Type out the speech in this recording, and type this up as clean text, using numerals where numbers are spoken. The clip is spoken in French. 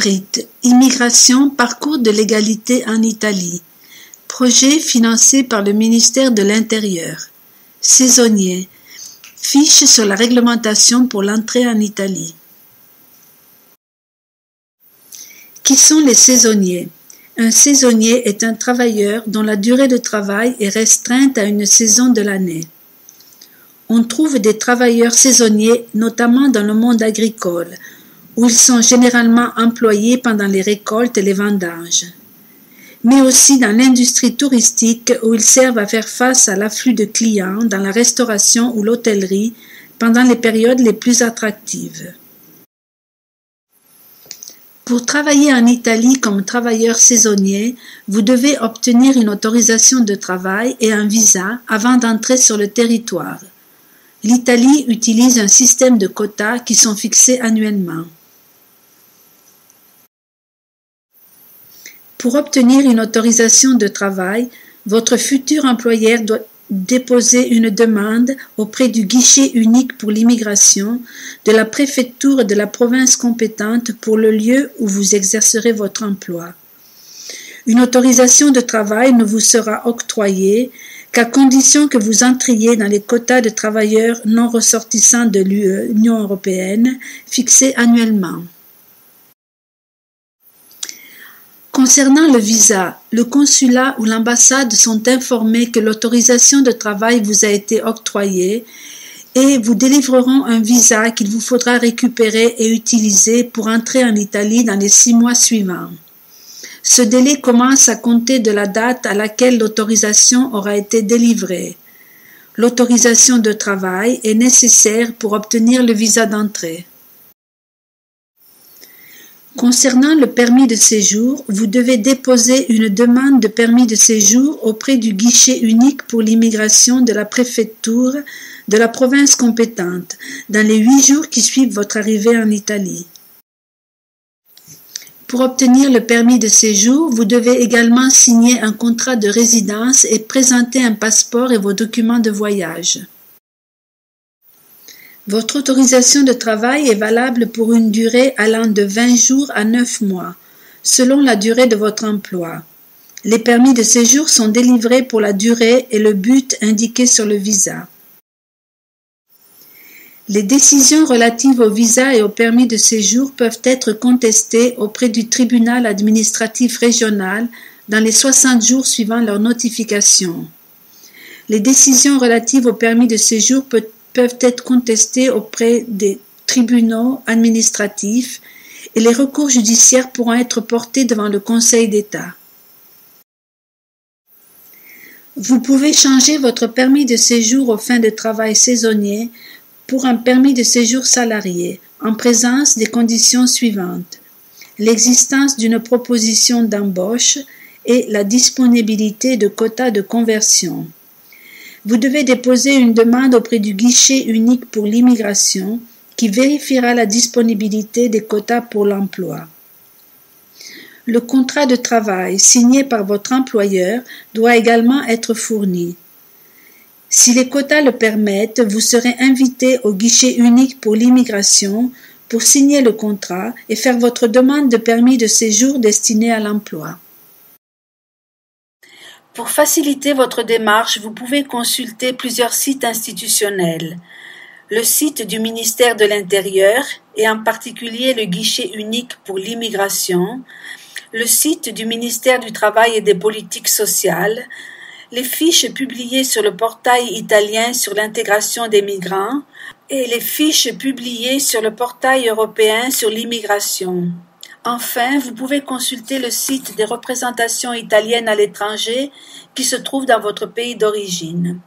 Hybride, immigration, parcours de l'égalité en Italie. Projet financé par le ministère de l'Intérieur. Saisonnier. Fiche sur la réglementation pour l'entrée en Italie. Qui sont les saisonniers? Un saisonnier est un travailleur dont la durée de travail est restreinte à une saison de l'année. On trouve des travailleurs saisonniers notamment dans le monde agricole, où ils sont généralement employés pendant les récoltes et les vendanges, mais aussi dans l'industrie touristique où ils servent à faire face à l'afflux de clients dans la restauration ou l'hôtellerie pendant les périodes les plus attractives. Pour travailler en Italie comme travailleur saisonnier, vous devez obtenir une autorisation de travail et un visa avant d'entrer sur le territoire. L'Italie utilise un système de quotas qui sont fixés annuellement. Pour obtenir une autorisation de travail, votre futur employeur doit déposer une demande auprès du guichet unique pour l'immigration de la préfecture de la province compétente pour le lieu où vous exercerez votre emploi. Une autorisation de travail ne vous sera octroyée qu'à condition que vous entriez dans les quotas de travailleurs non ressortissants de l'Union européenne fixés annuellement. Concernant le visa, le consulat ou l'ambassade sont informés que l'autorisation de travail vous a été octroyée et vous délivreront un visa qu'il vous faudra récupérer et utiliser pour entrer en Italie dans les 6 mois suivants. Ce délai commence à compter de la date à laquelle l'autorisation aura été délivrée. L'autorisation de travail est nécessaire pour obtenir le visa d'entrée. Concernant le permis de séjour, vous devez déposer une demande de permis de séjour auprès du guichet unique pour l'immigration de la préfecture de la province compétente dans les 8 jours qui suivent votre arrivée en Italie. Pour obtenir le permis de séjour, vous devez également signer un contrat de résidence et présenter un passeport et vos documents de voyage. Votre autorisation de travail est valable pour une durée allant de 20 jours à 9 mois, selon la durée de votre emploi. Les permis de séjour sont délivrés pour la durée et le but indiqué sur le visa. Les décisions relatives au visa et au permis de séjour peuvent être contestées auprès du tribunal administratif régional dans les 60 jours suivant leur notification. Les décisions relatives au permis de séjour peuvent être contestées auprès des tribunaux administratifs et les recours judiciaires pourront être portés devant le Conseil d'État. Vous pouvez changer votre permis de séjour aux fins de travail saisonnier pour un permis de séjour salarié, en présence des conditions suivantes: l'existence d'une proposition d'embauche et la disponibilité de quotas de conversion. Vous devez déposer une demande auprès du guichet unique pour l'immigration qui vérifiera la disponibilité des quotas pour l'emploi. Le contrat de travail signé par votre employeur doit également être fourni. Si les quotas le permettent, vous serez invité au guichet unique pour l'immigration pour signer le contrat et faire votre demande de permis de séjour destiné à l'emploi. Pour faciliter votre démarche, vous pouvez consulter plusieurs sites institutionnels. Le site du ministère de l'Intérieur et en particulier le guichet unique pour l'immigration, le site du ministère du Travail et des Politiques sociales, les fiches publiées sur le portail italien sur l'intégration des migrants et les fiches publiées sur le portail européen sur l'immigration. Enfin, vous pouvez consulter le site des représentations italiennes à l'étranger qui se trouve dans votre pays d'origine.